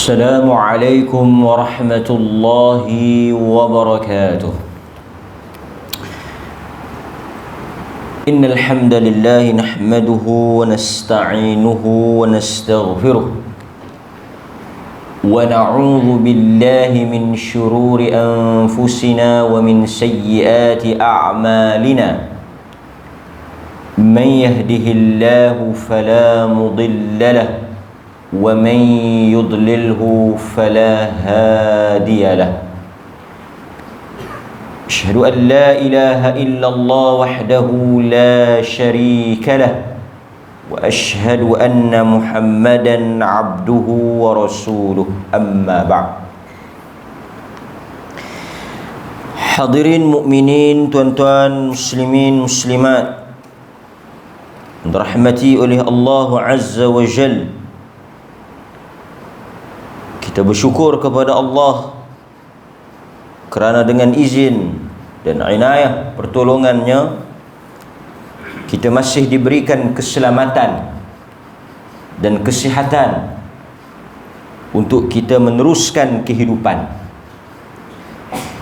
السلام عليكم ورحمة الله وبركاته. إن الحمد لله نحمده ونستعينه ونستغفره ونعوذ بالله من شرور أنفسنا ومن سيئات أعمالنا. من يهده الله فلا مضل له ومن يضلله فلا هادي له. أشهد أن لا إله إلا الله وحده لا شريك له وأشهد أن محمدا عبده ورسوله. أما بعد. Hadirin mukminin, tuan-tuan muslimin muslimat, dirahmati oleh Allah Azza wa Jalla. Kita bersyukur kepada Allah kerana dengan izin dan inayah pertolongannya kita masih diberikan keselamatan dan kesihatan untuk kita meneruskan kehidupan.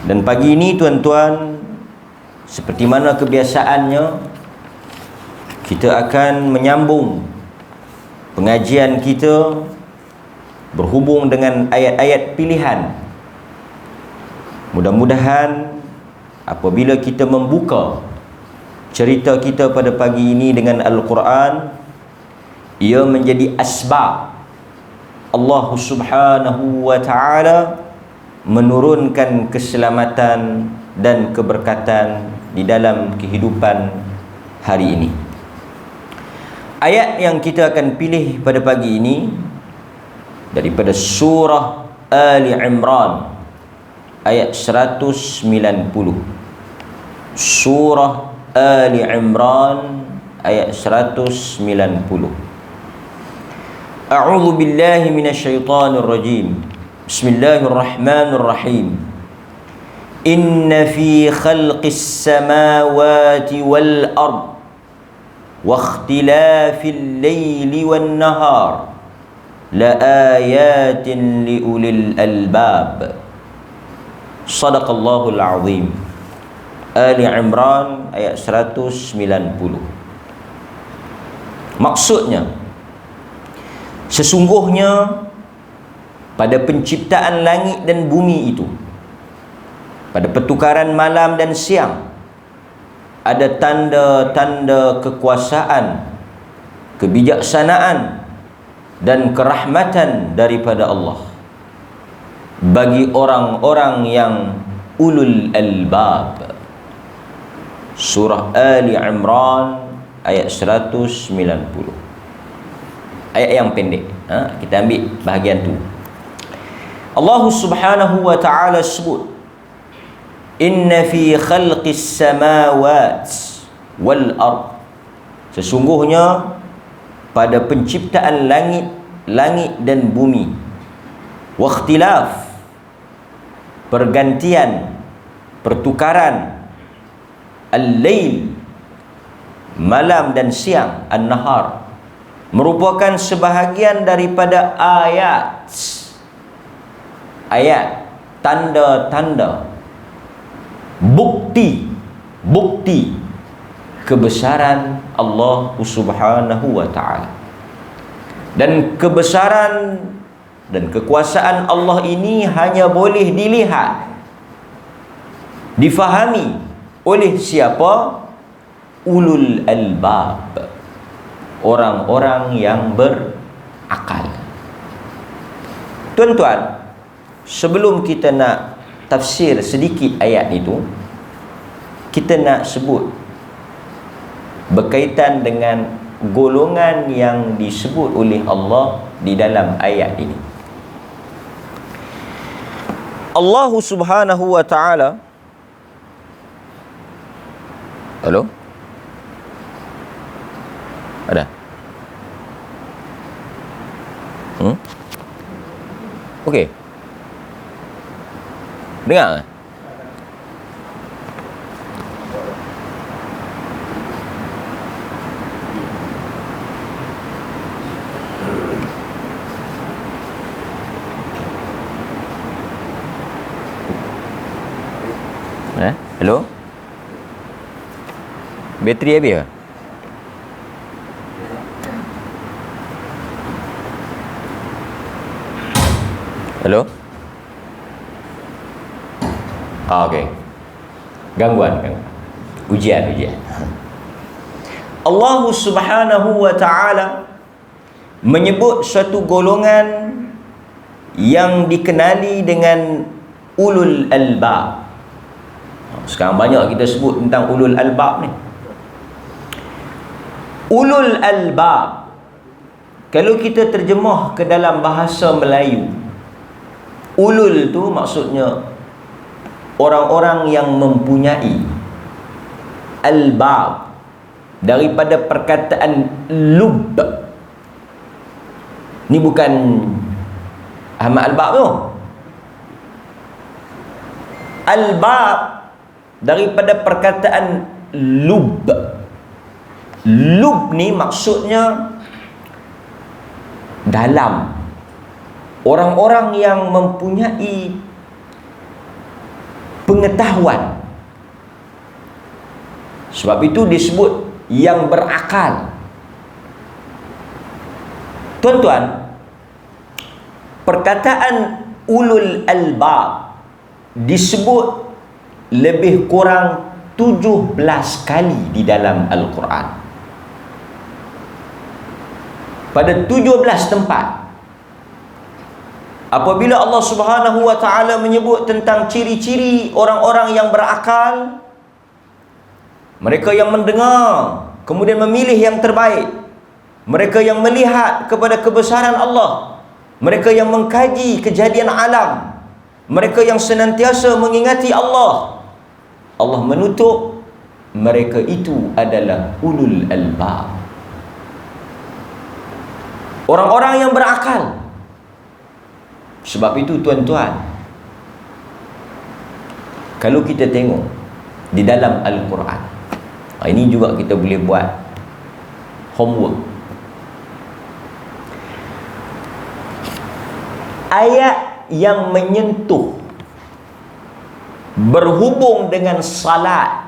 Dan pagi ini tuan-tuan, seperti mana kebiasaannya, kita akan menyambung pengajian kita berhubung dengan ayat-ayat pilihan. Mudah-mudahan apabila kita membuka cerita kita pada pagi ini dengan Al-Quran, ia menjadi asbab Allah Subhanahu wa ta'ala menurunkan keselamatan dan keberkatan di dalam kehidupan hari ini. Ayat yang kita akan pilih pada pagi ini daripada surah Ali Imran ayat 190. Surah Ali Imran ayat 190. A'udzu billahi minasyaitonir rajim. Bismillahirrahmanirrahim. Inna fi khalqis samawati wal ard wa ikhtilafil laili wan nahar la ayatin li ulil albab. Sadaqallahul azim. Ali Imran ayat 190. Maksudnya, sesungguhnya pada penciptaan langit dan bumi itu, pada pertukaran malam dan siang, ada tanda-tanda kekuasaan, kebijaksanaan dan kerahmatan daripada Allah bagi orang-orang yang ulul albab. Surah Ali Imran ayat 190. Ayat yang pendek, kita ambil bahagian tu. Allah Subhanahu wa ta'ala sebut, inna fi khalqis samawati wal ard, sesungguhnya pada penciptaan langit dan bumi, wa ikhtilaf, pergantian, pertukaran, al-lail, malam dan siang, an-nahar, merupakan sebahagian daripada ayat, tanda-tanda, bukti kebesaran Allah Subhanahu wa ta'ala. Dan kebesaran dan kekuasaan Allah ini hanya boleh dilihat, difahami oleh siapa? Ulul albab, orang-orang yang berakal. Tuan-tuan, sebelum kita nak tafsir sedikit ayat itu, kita nak sebut berkaitan dengan golongan yang disebut oleh Allah di dalam ayat ini. Allah Subhanahu wa ta'ala, halo? Ada? Okey. Dengar? Hello? Bateri habis ke? Hello? Okey. Gangguan. Ujian. Allah Subhanahu wa ta'ala menyebut suatu golongan yang dikenali dengan ulul albab. Sekarang banyak kita sebut tentang ulul albab ni. Ulul albab, kalau kita terjemah ke dalam bahasa Melayu, ulul tu maksudnya orang-orang yang mempunyai. Albab daripada perkataan lub. Ni bukan Ahmad Albab tu. Albab daripada perkataan lub. Lub ni maksudnya dalam. Orang-orang yang mempunyai pengetahuan. Sebab itu disebut yang berakal. Tuan-tuan, perkataan ulul albab disebut lebih kurang 17 kali di dalam Al-Quran. Pada 17 tempat. Apabila Allah Subhanahu wa ta'ala menyebut tentang ciri-ciri orang-orang yang berakal, mereka yang mendengar kemudian memilih yang terbaik, mereka yang melihat kepada kebesaran Allah, mereka yang mengkaji kejadian alam, mereka yang senantiasa mengingati Allah, Allah menutup mereka itu adalah ulul albab, orang-orang yang berakal. Sebab itu tuan-tuan, kalau kita tengok di dalam Al-Quran, ini juga kita boleh buat homework. Ayat yang menyentuh berhubung dengan salat,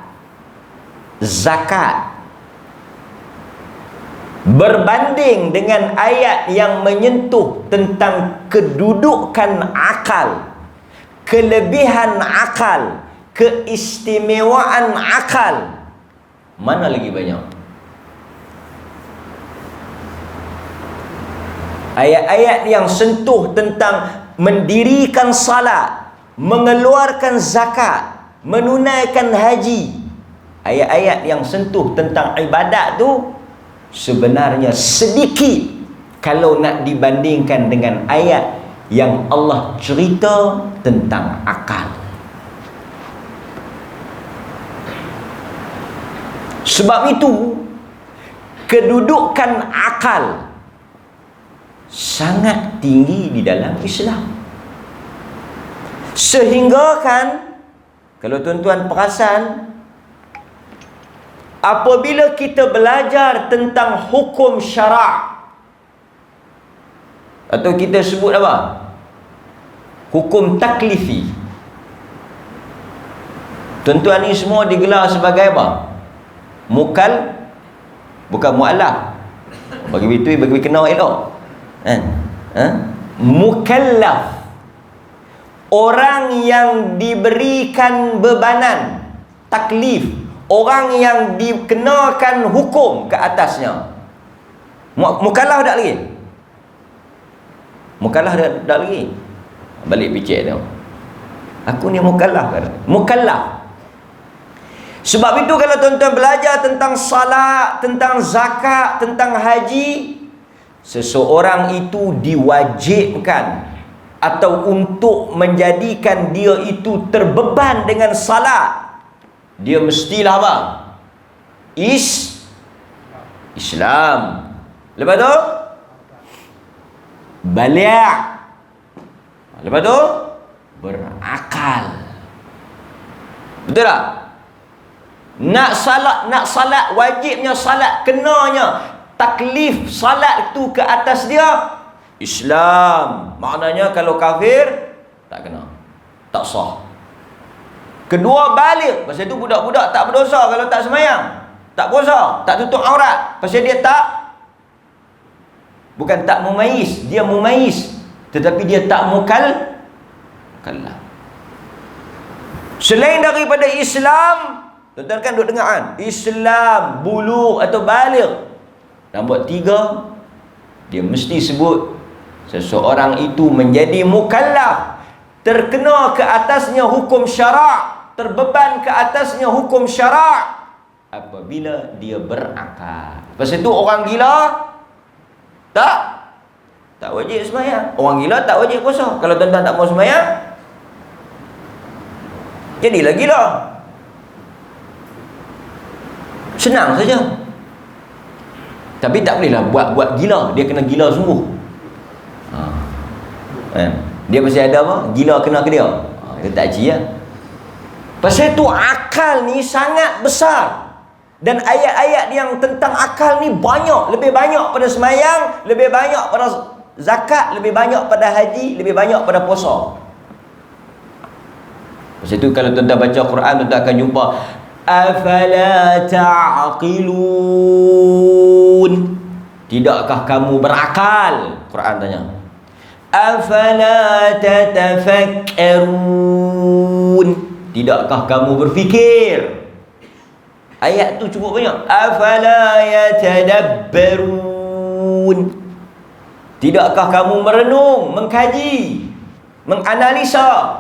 zakat, berbanding dengan ayat yang menyentuh tentang kedudukan akal, kelebihan akal, keistimewaan akal, mana lagi banyak? Ayat-ayat yang sentuh tentang mendirikan salat, mengeluarkan zakat, menunaikan haji, ayat-ayat yang sentuh tentang ibadat tu sebenarnya sedikit kalau nak dibandingkan dengan ayat yang Allah cerita tentang akal. Sebab itu kedudukan akal sangat tinggi di dalam Islam. Sehingga kan, kalau tuan-tuan perasan, apabila kita belajar tentang hukum syarak, atau kita sebut apa? Hukum taklifi. Tuan-tuan ni semua digelar sebagai apa? Bukan mu'allaf. Bagi kenal elok. Mukallaf. Orang yang diberikan bebanan, taklif. Orang yang dikenakan hukum ke atasnya. Mukallaf tak lagi? Mukallaf tak lagi? Balik picit tu. Aku ni mukallaf kan? Mukallaf. Sebab itu kalau tuan-tuan belajar tentang salat, tentang zakat, tentang haji, seseorang itu diwajibkan atau untuk menjadikan dia itu terbeban dengan salat, dia mestilah apa? Islam. Lepas tu baligh. Lepas tu berakal. Betul tak? Nak salat wajibnya salat, kenanya taklif salat tu ke atas dia Islam. Maknanya kalau kafir tak kena, tak sah. Kedua, baligh. Pasal tu budak-budak tak berdosa kalau tak semayang, tak puasa, tak tutup aurat. Pasal dia tak, bukan tak mumayyiz, dia mumayyiz, tetapi dia tak mukallaf. Selain daripada Islam, tuan-tuan kan duk dengar kan, Islam, bulugh atau baligh, nombor 3, dia mesti sebut seseorang itu menjadi mukallaf, terkena ke atasnya hukum syarak, terbeban ke atasnya hukum syarak apabila dia berakal. Pasal tu orang gila tak wajib sembahyang, orang gila tak wajib puasa. Kalau tuan-tuan tak mau sembahyang, jadilah gila. Senang saja. Tapi tak bolehlah buat gila, dia kena gila sungguh. Dia masih ada apa? Gila kena ke dia. Dia tak cia. Pasal tu akal ni sangat besar. Dan ayat-ayat yang tentang akal ni banyak. Lebih banyak pada semayang, lebih banyak pada zakat, lebih banyak pada haji, lebih banyak pada puasa. Pasal tu kalau tuan-tuan baca Quran, tuan-tuan akan jumpa afala ta'qilun. Tidakkah kamu berakal? Quran tanya. Afala tatafakkarun. Tidakkah kamu berfikir? Ayat tu cukup banyak. Afala yatadabbarun. Tidakkah kamu merenung, mengkaji, menganalisa?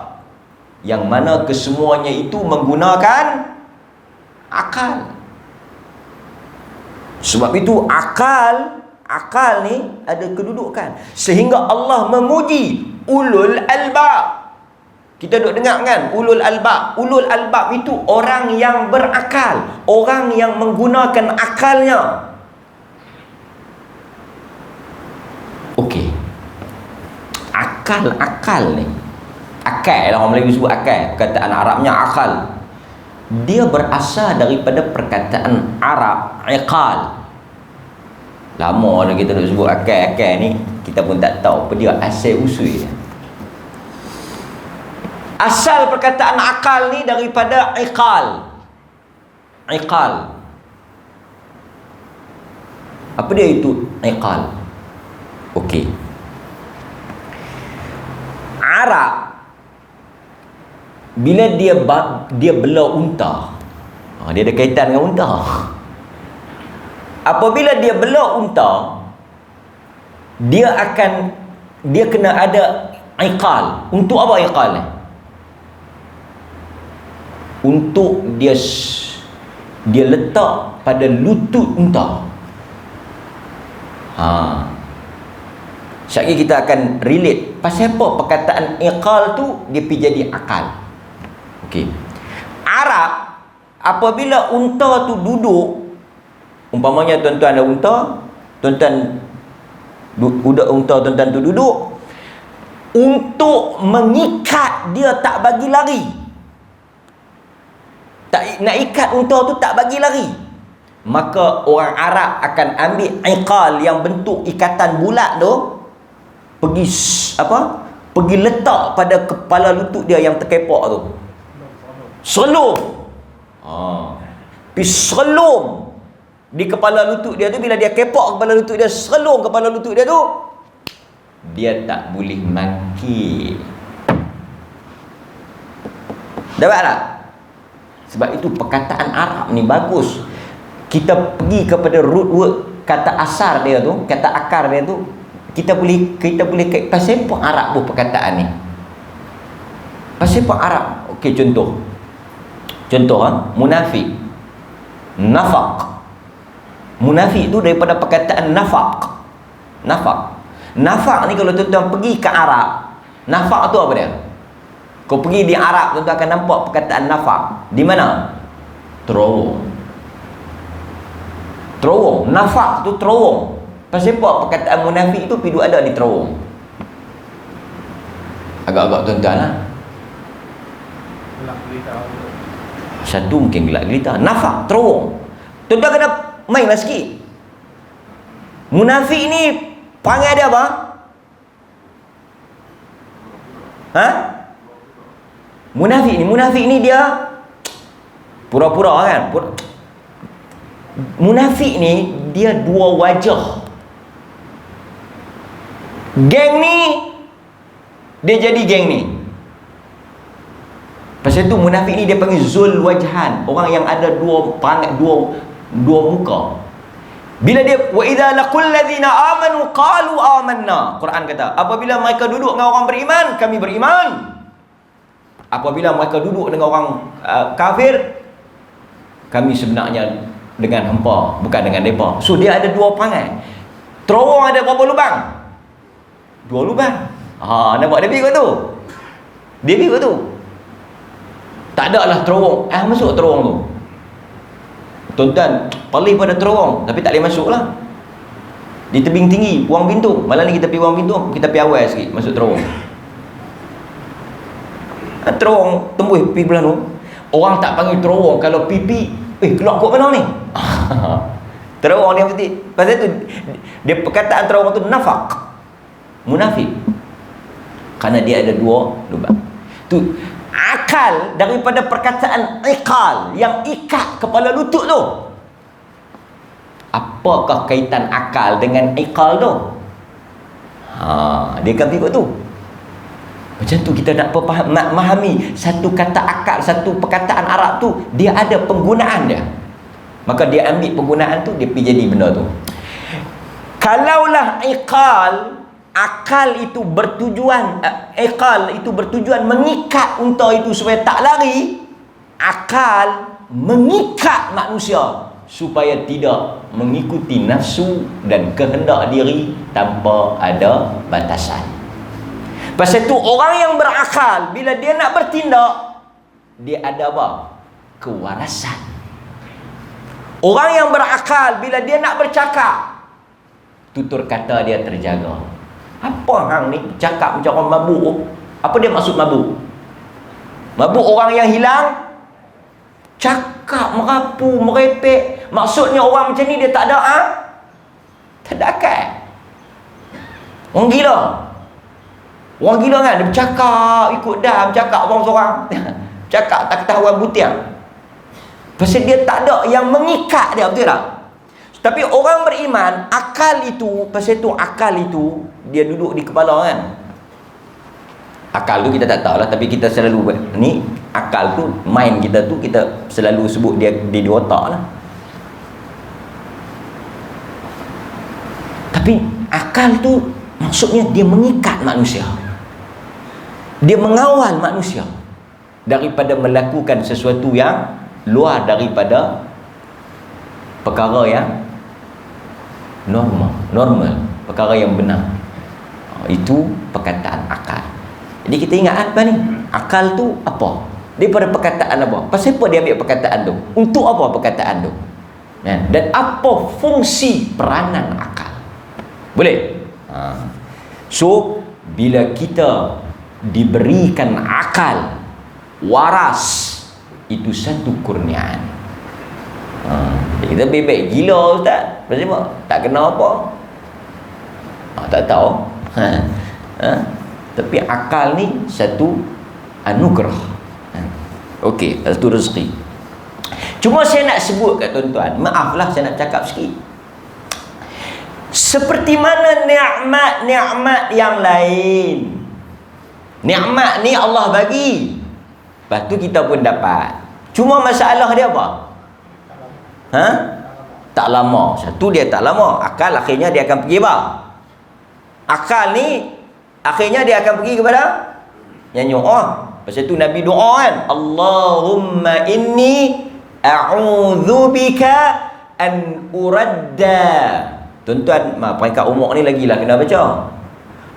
Yang mana kesemuanya itu menggunakan akal. Sebab itu akal ni ada kedudukan, sehingga Allah memuji ulul albab. Kita duk dengar kan, ulul albab. Ulul albab itu orang yang berakal, orang yang menggunakan akalnya. Okey, akal ni, akal lah orang Melayu sebut akal, perkataan Arabnya akal. Dia berasal daripada perkataan Arab iqal. Lama dah kita nak sebut akal ni, kita pun tak tahu apa dia asal usul dia. Asal perkataan akal ni daripada iqal. Apa dia itu iqal? Okey, Arab bila dia bela unta, dia ada kaitan dengan unta. Apabila dia bela unta, dia kena ada iqal. Untuk apa iqal ni? Untuk dia letak pada lutut unta. Sekali kita akan relate pasal apa perkataan iqal tu dia pergi jadi akal. Okey. Arab apabila unta tu duduk, umpamanya tuan-tuan ada unta, unta tuan-tuan tu duduk, untuk mengikat dia tak bagi lari. Tak nak ikat unta tu tak bagi lari. Maka orang Arab akan ambil iqal yang bentuk ikatan bulat tu, pergi letak pada kepala lutut dia yang terkepak tu. Selum. Pergi selum di kepala lutut dia tu. Bila dia kepak kepala lutut dia, selum kepala lutut dia tu, dia tak boleh maki. Dapat tak? Sebab itu perkataan Arab ni bagus. Kita pergi kepada root word, kata asar dia tu, kata akar dia tu, kita boleh pasal apa Arab buat perkataan ni? Pasal apa Arab? Okey, contoh munafik, nafaq. Munafik tu daripada perkataan nafaq. Nafaq ni kalau tuan-tuan pergi ke Arab, nafaq tu apa dia? Kau pergi di Arab, tuan-tuan akan nampak perkataan nafaq. Di mana? Terowong. Nafaq tu terowong. Pasal apa perkataan munafik tu pergi ada di terowong? Agak-agak tuan-tuan lah. Satu mungkin gelak gelita. Nafaq, terowong. Tuan-tuan kena mainlah sikit. Munafik ni panggil dia apa? Munafik ni dia pura-pura kan. Munafik ni dia dua wajah. Geng ni dia jadi geng ni. Pasal tu munafik ni dia panggil zul wajhan, orang yang ada dua muka. Bila dia wa idza laqul ladzina amanu qalu amanna, Quran kata apabila mereka duduk dengan orang beriman, kami beriman. Apabila mereka duduk dengan orang kafir, kami sebenarnya dengan hampa, bukan dengan depa. So dia ada dua perangai. Terowong ada berapa lubang? 2 lubang. Nampak dia pergi tu. Dia pergi tu. Tak ada lah terowong. Masuk terowong tu. Tuan-tuan, paling pada terowong tapi tak boleh masuk lah. Di tebing tinggi, buang pintu. Malam ni kita pergi buang pintu, kita pergi awal sikit masuk terowong. Terowong tembus pergi belah tu. Orang tak panggil terowong kalau pipi, keluar kot mana ni? Terowong dia mesti. Pasal tu dia perkataan terowong tu nafaq, munafik. Kerana dia ada 2 lubang. Tu akal daripada perkataan iqal, yang ikat kepala lutut tu. Apakah kaitan akal dengan iqal tu? Dia akan ikut tu. Macam tu kita nak memahami satu kata akal, satu perkataan Arab tu, dia ada penggunaan dia. Maka dia ambil penggunaan tu, dia pergi jadi benda tu. Kalaulah iqal, akal itu bertujuan, iqal itu bertujuan mengikat unta itu supaya tak lari, akal mengikat manusia supaya tidak mengikuti nafsu dan kehendak diri tanpa ada batasan. Pasal tu orang yang berakal, bila dia nak bertindak, dia ada apa? Kewarasan. Orang yang berakal, bila dia nak bercakap, tutur kata dia terjaga. Apa hang ni cakap macam orang mabuk? Apa dia maksud mabuk? Mabuk orang yang hilang cakap, merapu, merepek. Maksudnya orang macam ni dia tak ada tak ada akal. Orang gila. Orang gila kan, dia bercakap ikut dah, bercakap orang seorang. Cakap tak ketahuan butiang. Pasal dia tak ada yang mengikat dia, betul tak? Tapi orang beriman, akal itu, pasal tu akal itu dia duduk di kepala kan. Akal tu kita tak tahu lah, tapi kita selalu ni akal tu, mind kita tu kita selalu sebut dia di otak lah. Tapi akal tu maksudnya dia mengikat manusia. Dia mengawal manusia daripada melakukan sesuatu yang luar daripada perkara yang normal, perkara yang benar. Itu perkataan akal. Jadi kita ingat apa ni? Akal tu apa? Daripada perkataan apa? Pasal apa dia ambil perkataan tu? Untuk apa perkataan tu? Dan apa fungsi peranan akal? Boleh? So, bila kita diberikan akal waras, itu satu kurniaan. Kita bebek gila ustaz. Pasal apa? Tak kena apa? Tak tahu. Tapi akal ni satu anugerah. Okey, satu rezeki. Cuma saya nak sebut kat tuan-tuan, maaflah saya nak cakap sikit. Seperti mana nikmat-nikmat yang lain. Nikmat ni Allah bagi, lepas tu kita pun dapat. Cuma masalah dia apa? Tak lama. Satu dia tak lama. Akal akhirnya dia akan pergi apa? Akal ni akhirnya dia akan pergi kepada nyanyi. Pasal tu Nabi doa kan, Allahumma inni a'udzubika an uradda. Tuan-tuan, peringkat umur ni lagi lah kena baca.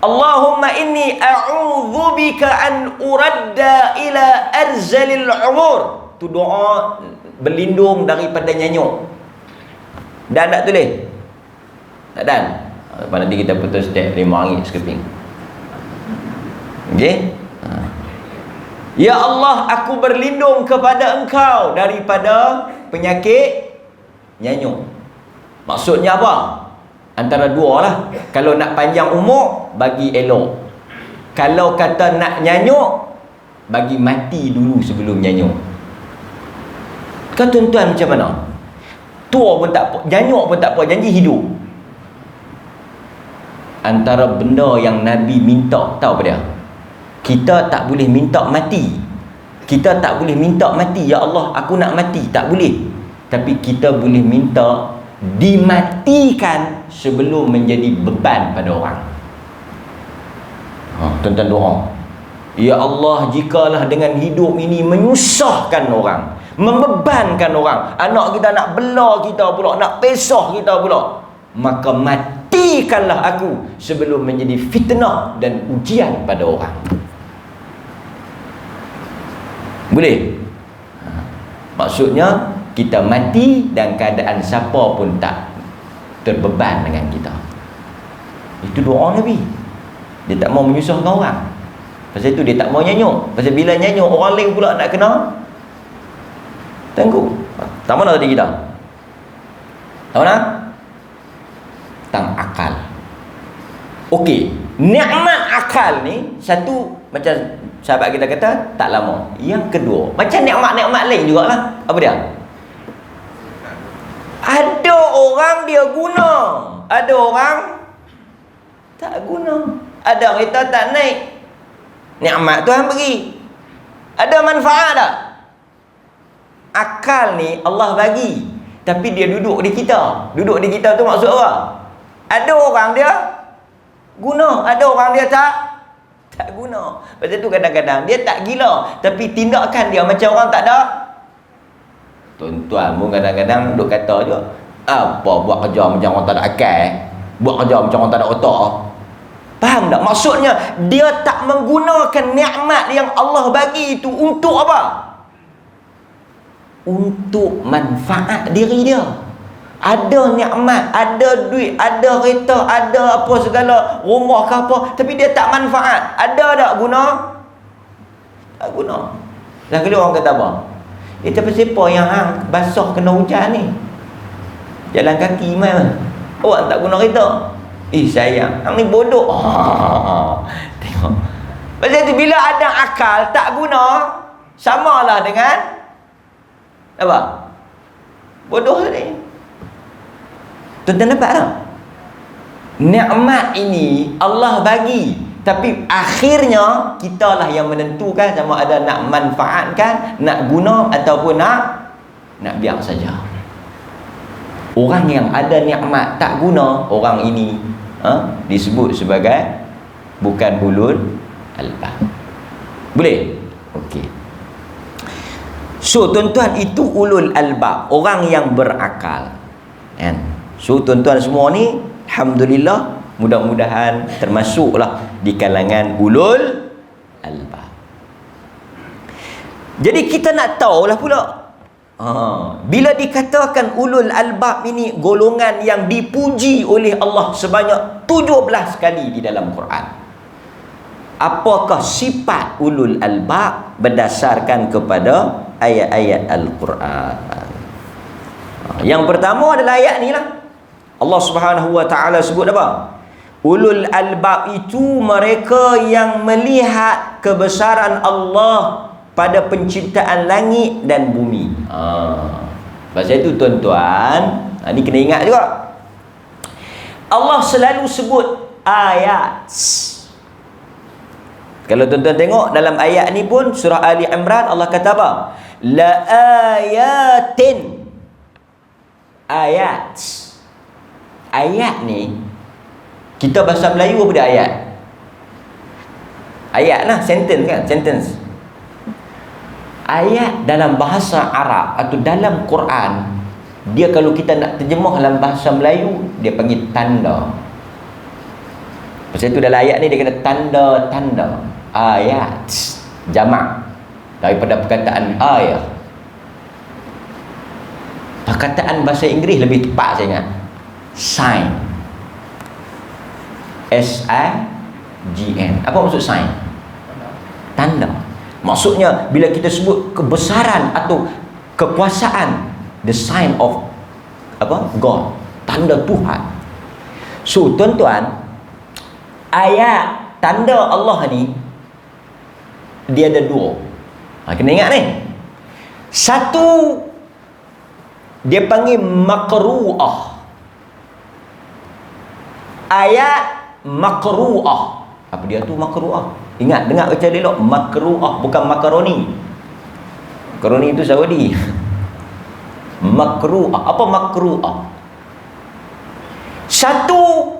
Allahumma inni a'udzubika an uradda ila arzalil umur. Tu doa berlindung daripada nyanyuk. Dan tak tulis? Tak dan? Lepas nanti kita putus step RM5 sekeping. Okey? Ya Allah, aku berlindung kepada Engkau daripada penyakit nyanyuk. Maksudnya apa? Antara dua lah. Kalau nak panjang umur, bagi elok. Kalau kata nak nyanyuk, bagi mati dulu sebelum nyanyuk. Kau tuan-tuan macam mana? Tua pun tak apa, nyanyuk pun tak apa, janji hidup. Antara benda yang Nabi minta, tahu apa dia? Kita tak boleh minta mati. Kita tak boleh minta mati, ya Allah aku nak mati, tak boleh. Tapi kita boleh minta dimatikan sebelum menjadi beban pada orang. Tuan-tuan doa, ya Allah, jikalah dengan hidup ini menyusahkan orang, membebankan orang, anak kita nak bela kita pula, nak pesah kita pula, maka matikanlah aku sebelum menjadi fitnah dan ujian pada orang. Boleh? Maksudnya kita mati dan keadaan siapa pun tak terbeban dengan kita. Itu doa Nabi. Dia tak mau menyusahkan orang. Pasal itu dia tak mau nyanyuk. Pasal bila nyanyuk orang lain pula nak kena tangguh. Tak mana tadi kita? Tak mana? Tang akal. Okey, nikmat akal ni satu, macam sahabat kita kata, tak lama. Yang kedua, macam nikmat-nikmat lain jugalah. Apa dia? Ada orang dia guna, ada orang tak guna. Ada kereta tak naik, nikmat Tuhan bagi. Ada manfaat tak? Akal ni Allah bagi, tapi dia duduk di kita. Duduk di kita tu maksud apa? Ada orang dia guna, ada orang dia tak guna. Pasal tu kadang-kadang dia tak gila, tapi tindakan dia macam orang tak ada. Tuan-tuan pun kadang-kadang duk kata je, apa buat kerja macam orang tak ada akal, buat kerja macam orang tak ada otak. Faham tak? Maksudnya dia tak menggunakan nikmat yang Allah bagi itu untuk apa? Untuk manfaat diri dia. Ada nikmat, ada duit, ada kereta, ada apa segala, rumah ke apa, tapi dia tak manfaat. Ada tak guna? Tak guna. Dah kali orang kata apa? Tapi siapa yang basah kena hujan ni? Jalan kaki mai. Awak tak guna kereta. Sayang, hang ni bodoh. Tengok. Pasal tu bila ada akal tak guna, samalah dengan apa? Bodoh tadi. Tuan-tuan dapat tak? Nikmat ini Allah bagi, tapi akhirnya kitalah yang menentukan sama ada nak manfaatkan, nak guna ataupun nak biar saja. Orang yang ada nikmat tak guna, orang ini disebut sebagai bukan ulul albab. Boleh? Okey. So tuan-tuan, itu ulul albab, orang yang berakal. Kan? So tuan-tuan semua ni, alhamdulillah, mudah-mudahan termasuklah di kalangan ulul albab. Jadi kita nak tahulah pula, bila dikatakan ulul albab ini golongan yang dipuji oleh Allah sebanyak 17 kali di dalam Quran. Apakah sifat ulul albab berdasarkan kepada ayat-ayat Al-Quran? Yang pertama adalah ayat ni lah. Allah Subhanahu wa taala sebut apa? Ulul albab itu mereka yang melihat kebesaran Allah pada penciptaan langit dan bumi. Pasal itu tuan-tuan, ni kena ingat juga. Allah selalu sebut ayat. Kalau tuan-tuan tengok dalam ayat ni pun, surah Ali Imran, Allah kata apa? La ayatin. Ayat. Ayat ni, kita bahasa Melayu apa dia ayat? Ayat lah, sentence kan? Sentence. Ayat dalam bahasa Arab atau dalam Quran, dia kalau kita nak terjemah dalam bahasa Melayu, dia panggil tanda. Pasal itu dalam ayat ni dia kata tanda-tanda. Ayat jamak daripada perkataan ayat. Perkataan bahasa Inggeris lebih tepat saya ingat. Sign. S-I-G-N. Apa maksud sign? Tanda. Maksudnya bila kita sebut kebesaran atau kekuasaan, the sign of apa? God. Tanda Tuhan. So tuan-tuan, ayat tanda Allah ni dia ada dua. Kena ingat ni. Satu, dia panggil makru'ah. Ayat makru'ah. Apa dia tu makru'ah? Ingat, dengar baca elok. Makru'ah, bukan makaroni. Makaroni itu Saudi. Makru'ah. Apa makru'ah? Satu,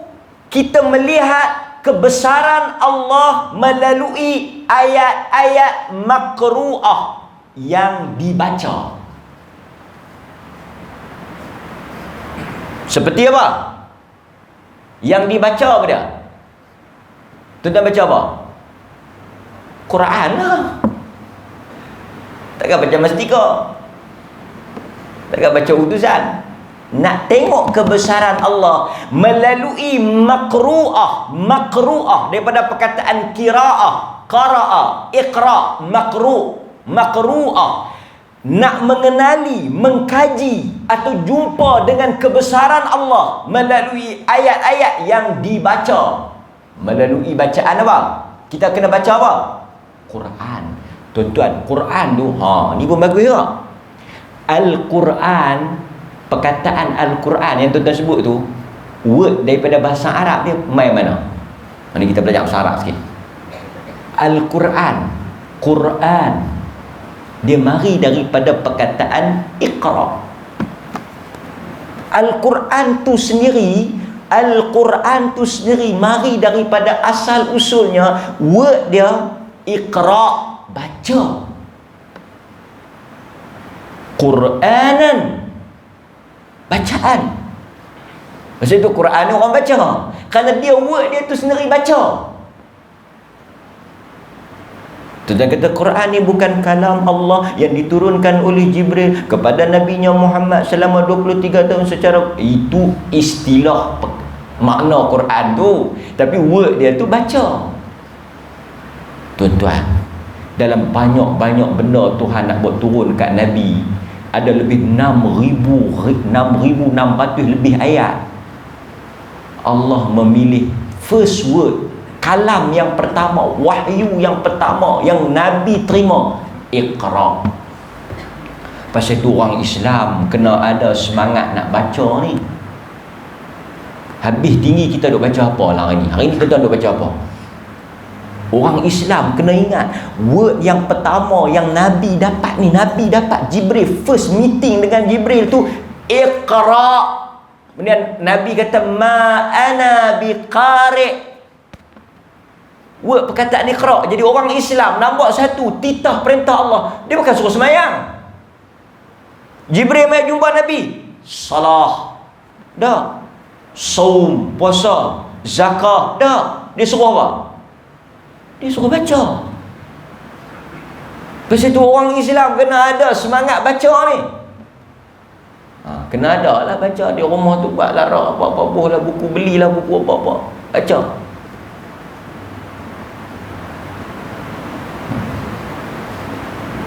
kita melihat kebesaran Allah melalui ayat-ayat makru'ah yang dibaca. Seperti apa? Yang dibaca apa dia? Tuan-tuan baca apa? Quran lah. Takkan baca mastika, takkan baca utusan. Nak tengok kebesaran Allah melalui makru'ah. Makru'ah daripada perkataan kira'ah, qara'a, iqra', makru'ah. Nak mengenali, mengkaji atau jumpa dengan kebesaran Allah melalui ayat-ayat yang dibaca. Melalui bacaan apa? Kita kena baca apa? Quran. Tuan-tuan, Quran tu, ni pun bagus tak? Al-Quran, perkataan Al-Quran yang tuan-tuan sebut tu, word daripada bahasa Arab dia main mana? Ni kita belajar bahasa Arab sikit. Al-Quran, Quran, dia mari daripada perkataan Iqra. Al-Quran tu sendiri, mari daripada asal usulnya, word dia Iqra, baca. Quranan, bacaan. Maksud tu Quran ni orang baca, kerana dia word dia tu sendiri baca. Tuan kata Quran ni bukan kalam Allah yang diturunkan oleh Jibril kepada Nabi-Nya Muhammad selama 23 tahun secara, itu istilah makna Quran tu, tapi word dia tu baca. Tuan-tuan, dalam banyak-banyak benda Tuhan nak buat turun kat Nabi, ada lebih 6,600 lebih ayat. Allah memilih first word, kalam yang pertama, wahyu yang pertama yang Nabi terima, Iqra. Pasal itu orang Islam kena ada semangat nak baca ni. Habis tinggi kita duk baca apa lah hari ni? Hari ni kita duk baca apa? Orang Islam kena ingat, word yang pertama yang Nabi dapat ni, Nabi dapat Jibril, first meeting dengan Jibril tu Iqra. Kemudian Nabi kata ma ana biqari'. Word perkataan Iqra. Jadi orang Islam nampak satu titah perintah Allah, dia bukan suruh semayang. Jibril mai jumpa Nabi, salah dah, saum, puasa, zakat dah. Dia suruh apa? Dia suruh baca. Pasal tu orang Islam kena ada semangat baca ni. Kena ada lah baca. Di rumah tu buat lara apa-apa lah, buku, belilah buku apa-apa, baca.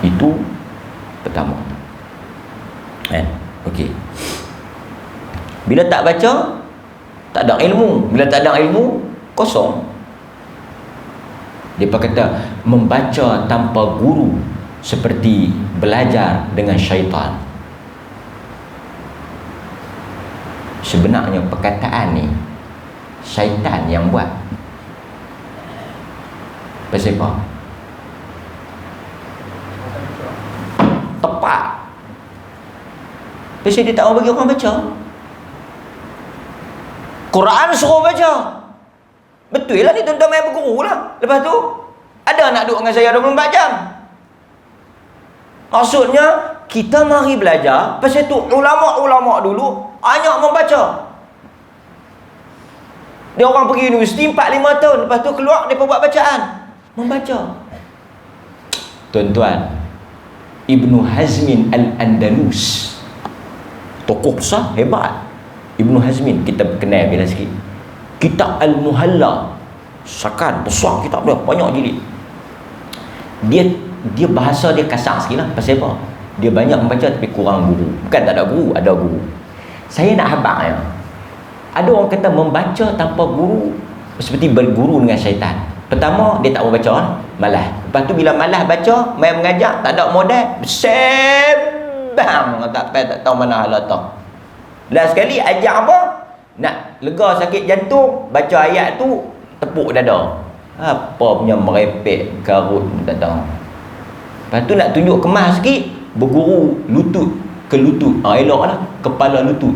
Itu pertama. Okey. Bila tak baca, tak ada ilmu. Bila tak ada ilmu, kosong. Dia kata membaca tanpa guru seperti belajar dengan syaitan. Sebenarnya perkataan ni syaitan yang buat. Pasal apa? Tepat. Pasal dia tak mau bagi orang baca. Quran suruh baca. Betul lah ni tuan-tuan main berguru lah. Lepas tu ada nak duduk dengan saya 24 jam. Maksudnya kita mari belajar. Pasal tu ulama-ulama dulu banyak membaca. Dia orang pergi universiti 4-5 tahun, lepas tu keluar dia buat bacaan, membaca. Tuan-tuan, Ibnu Hazmin Al-Andalus, tokoh besar hebat. Ibnu Hazmin kita kenal bila sikit. Kitab Al-Muhalla, sakan besar kitab dia, banyak jilid. Dia bahasa dia kasar sikit lah. Pasal apa? Dia banyak membaca tapi kurang guru. Bukan tak ada guru, ada guru. Saya nak habaq ya. Ada orang kata membaca tanpa guru seperti berguru dengan syaitan. Pertama dia tak mau baca, malas. Lepas Lepas tu bila malas baca, main mengajar, tak ada modal, sembang tak tahu mana hala tak. Last sekali ajar apa? Nak lega sakit jantung, baca ayat tu tepuk dada. Apa punya merepek garut tak tahu. Lepas tu nak tunjuk kemas sikit, berguru lutut ke lutut. Eloklah kepala lutut.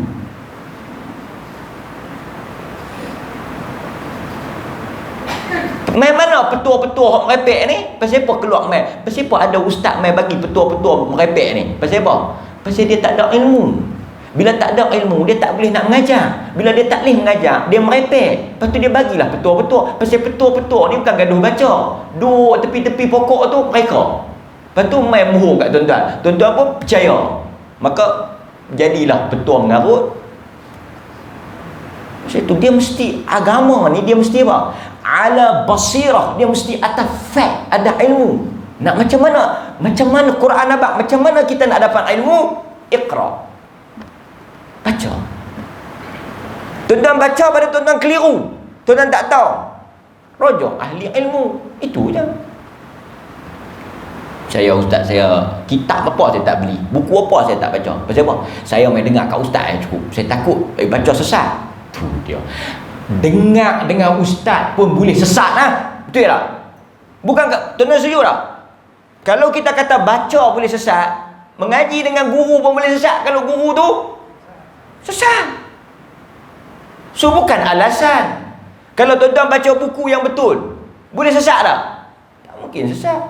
Mai mana petua-petua hok merepek ni? Pasal apa keluar mai? Pasal apa ada ustaz mai bagi petua-petua merepek ni? Pasal apa? Pasal dia tak ada ilmu. Bila tak ada ilmu, dia tak boleh nak mengajar. Bila dia tak boleh mengajar, dia merepek. Lepas tu dia bagilah petua-petua. Pasal petua-petua ni bukan gaduh baca. Duduk tepi-tepi pokok tu mereka. Lepas tu mai mohon kat tuan-tuan. Tuan-tuan pun percaya. Maka jadilah petua mengarut. Pasal tu dia mesti agama ni, dia mesti apa? Ala basirah, dia mesti atas fact, ada ilmu. Nak macam mana? Macam mana Quran abang? Macam mana kita nak dapat ilmu? Iqra. Baca. Tuan-tuan baca pada tuan-tuan keliru, tuan-tuan tak tahu, rujuk ahli ilmu. Itu je. Saya ustaz, saya kitab apa saya tak beli, buku apa saya tak baca. Pasal apa? Saya main dengar kat ustaz cukup. Saya takut baca sesat. Tu dia. Dengar dengan ustaz pun boleh sesat lah. Betul tak? Bukan tuan-tuan setuju tak? Kalau kita kata baca boleh sesat, mengaji dengan guru pun boleh sesat. Kalau guru tu sesat. So bukan alasan. Kalau tuan-tuan baca buku yang betul, boleh sesat tak? Tak mungkin sesat.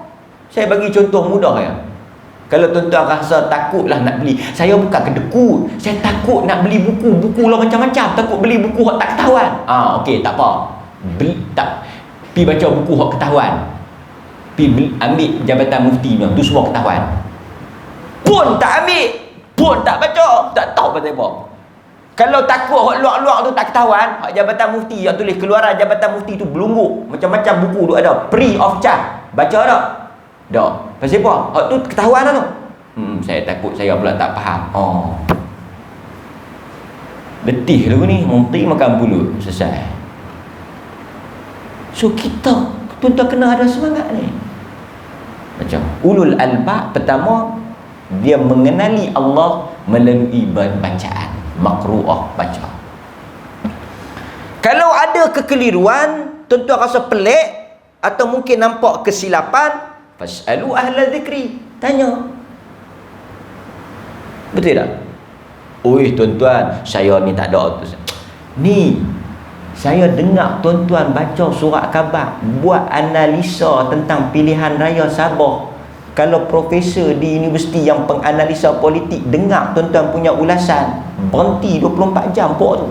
Saya bagi contoh mudah ya. Kalau tuan-tuan rasa takutlah nak beli, saya bukan kedekut, saya takut nak beli buku lah macam-macam, takut beli buku hak tak ketahuan. Okey, tak apa. Pi baca buku hak ketahuan. Pi ambil Jabatan Mufti tu semua ketahuan. Pun tak ambil, pun tak baca, tak tahu pasal apa. Kalau takut hak luar-luar tu tak ketahuan, hak Jabatan Mufti yang tulis keluaran Jabatan Mufti tu belungguk, macam-macam buku tu ada, free of charge. Baca tak? Tak. Pasal apa? Hak tu ketahuan tu. Saya takut saya pula tak faham. Letih dulu ni, nanti makan pulut selesai. So kita tuan-tuan kena ada semangat ni. Macam ulul albab, pertama dia mengenali Allah melalui bacaan, makru'ah, baca. Kalau ada kekeliruan, tuan-tuan rasa pelik atau mungkin nampak kesilapan, fas'alu ahla zikri, tanya. Betul tak? Oi tuan-tuan, saya ni tak ada autus. Ni saya dengar tuan-tuan baca surat khabar, buat analisa tentang pilihan raya Sabah. Kalau profesor di universiti yang penganalisa politik dengar tuan-tuan punya ulasan, berhenti 24 jam pok tu.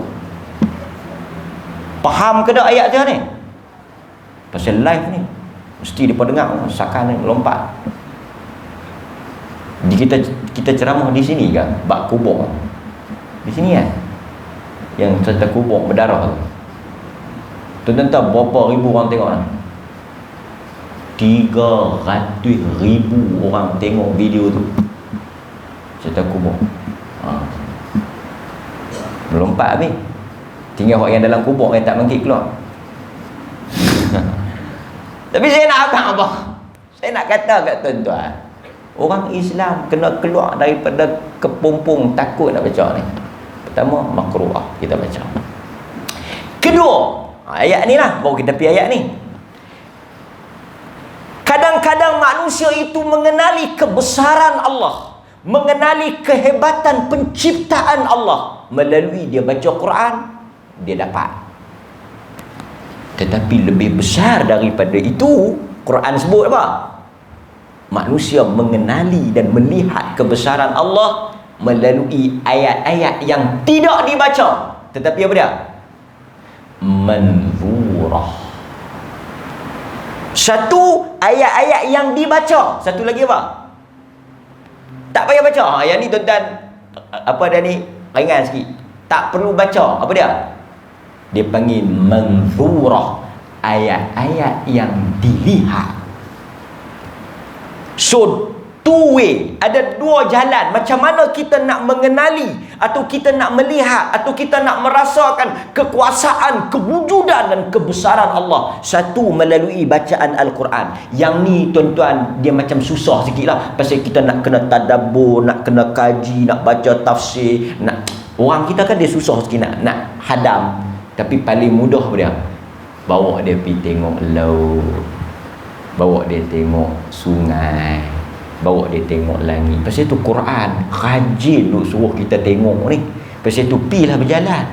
Faham ke tak ayat dia ni? Pasal live ni mesti dia dengar, sakan ni lompat. Kita ceramah di sini kan, bak kubur. Di sini kan. Yang cerita kubur berdarah tu. Tuan-tuan tahu berapa ribu orang tengok lah? 300,000 orang tengok video tu. Cerita kubur. Melompat habis. Tinggal orang yang dalam kubur yang tak bangkit keluar. Tapi saya nak apa? Saya nak kata kat tuan-tuan, orang Islam kena keluar daripada kepompong takut nak baca ni. Pertama, makru'ah kita baca. Kedua, ayat ni lah, baru kita pergi ayat ni. Kadang-kadang manusia itu mengenali kebesaran Allah, mengenali kehebatan penciptaan Allah melalui dia baca Quran, dia dapat. Tetapi lebih besar daripada itu, Quran sebut apa? Manusia mengenali dan melihat kebesaran Allah melalui ayat-ayat yang tidak dibaca, tetapi apa dia? Manzurah. Satu ayat-ayat yang dibaca, satu lagi apa? Tak payah baca. Yang ni tuan-tuan, apa dia ni? Ringan sikit. Tak perlu baca. Apa dia? Dia panggil manzurah, ayat-ayat yang dilihat. So Two way, ada dua jalan. Macam mana kita nak mengenali, atau kita nak melihat, atau kita nak merasakan kekuasaan, kewujudan dan kebesaran Allah. Satu, melalui bacaan Al-Quran. Yang ni tuan-tuan, dia macam susah sikit lah. Pasal kita nak kena tadabbur, nak kena kaji, nak baca tafsir, orang kita kan dia susah sikit nak hadam. Tapi paling mudah dia, bawa dia pergi tengok laut, bawa dia tengok sungai, bawa dia tengok langit. Pasal tu Quran rajin duk suruh kita tengok ni. Pasal tu pilah berjalan.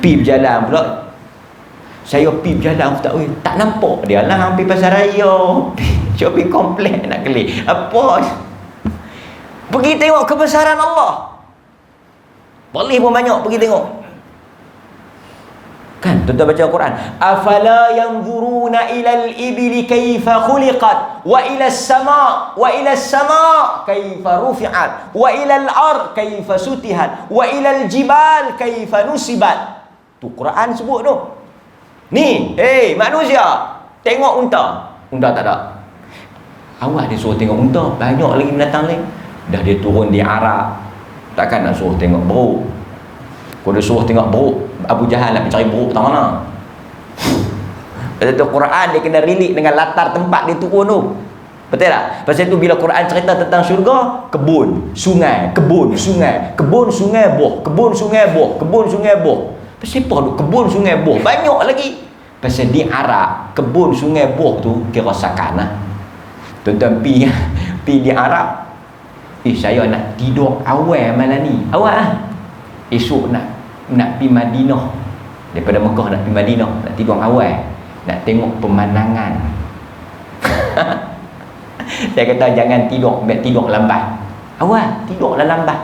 Pi berjalan pula. Saya pi berjalan tak nampak dia lah hampir pasar raya. Shopping komplek nak keli. Apa? Pergi tengok kebesaran Allah. Boleh pun banyak pergi tengok. Kan tuan-tuan baca Al-Quran, afala yanzuruna ilal ibili kaifa khuliqat wa ila as-sama kaifa rufi'at wa ila al-ard kaifa sutihat wa ila al-jibal kaifa nusibat. Tu Quran sebut tu. Ni, manusia, tengok unta. Unta tak ada. Awak dia suruh tengok unta, banyak lagi binatang lain. Dah dia turun di Arab, takkan nak suruh tengok buruk. Kalau dia suruh tengok buruk, Abu Jahal nak cari buruk tak mana. Pasal tu Quran dia kena relate dengan latar tempat dia turun tu. Betul tak? Pasal tu bila Quran cerita tentang syurga, kebun, sungai, kebun, sungai, kebun, sungai, buah, kebun, sungai, buah, kebun, sungai, buah. Pasal apa tu kebun, sungai, buah? Banyak lagi. Pasal di Arab, kebun, sungai, buah tu kira sakan lah. Tuan-tuan pi di Arab, saya nak tidur awal malam ni. Awal lah. Esok nak pergi Madinah, daripada Mekah nak pergi Madinah, nak tidur awal, nak tengok pemandangan. Saya kata jangan tidur lambat. Awal tidurlah lambat.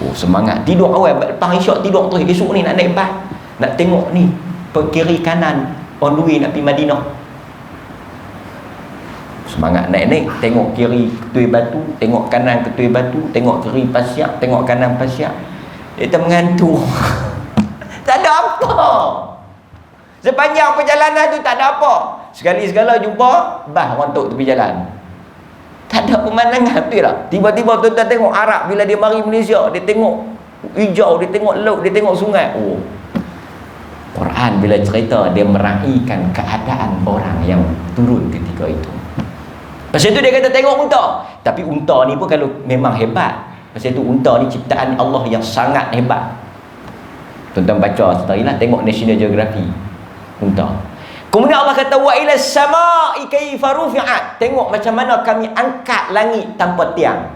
Oh semangat tidur awal, lepas isyak tidur terus. Esok ni nak naik bas, nak tengok ni kiri kanan on the way nak pergi Madinah. Semangat naik-naik, tengok kiri ketui batu, tengok kanan ketui batu, tengok kiri pasiak, tengok kanan pasiak. Dia mengantuk. Tak ada apa. Sepanjang perjalanan tu tak ada apa. Sekali-sekala jumpa bas rontok tepi jalan. Tak ada pemandangan, betul tak? Tiba-tiba tuan-tuan tengok Arab bila dia mari Malaysia, dia tengok hijau, dia tengok laut, dia tengok sungai. Oh. Quran bila cerita, dia meraihkan keadaan orang yang turun ketika itu. Pasal tu dia kata tengok unta. Tapi unta ni pun kalau memang hebat. Pasal tu unta ni ciptaan Allah yang sangat hebat. Tuan-tuan baca sekali lah, tengok National Geography unta. Kemudian Allah kata wa ila as-sama'i kaifa rufi'at. Tengok macam mana kami angkat langit tanpa tiang.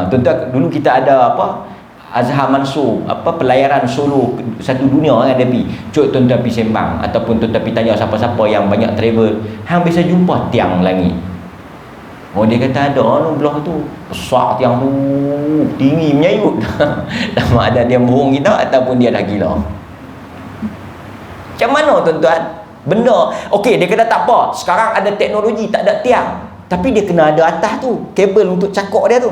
Tuan-tuan dulu kita ada apa? Azhar Mansur, pelayaran solo satu dunia kan dia pergi. Cuk tuan-tuan pergi sembang ataupun tuan-tuan pergi tanya siapa-siapa yang banyak travel, hang bisa jumpa tiang langit. Oh dia kata ada belah tu besar tiang tu, tinggi menyayut. Sama ada dia bohong kita ataupun dia dah gila. Macam mana tuan-tuan? Benda okey dia kata tak apa, sekarang ada teknologi tak ada tiang, tapi dia kena ada atas tu kabel untuk cakok dia tu.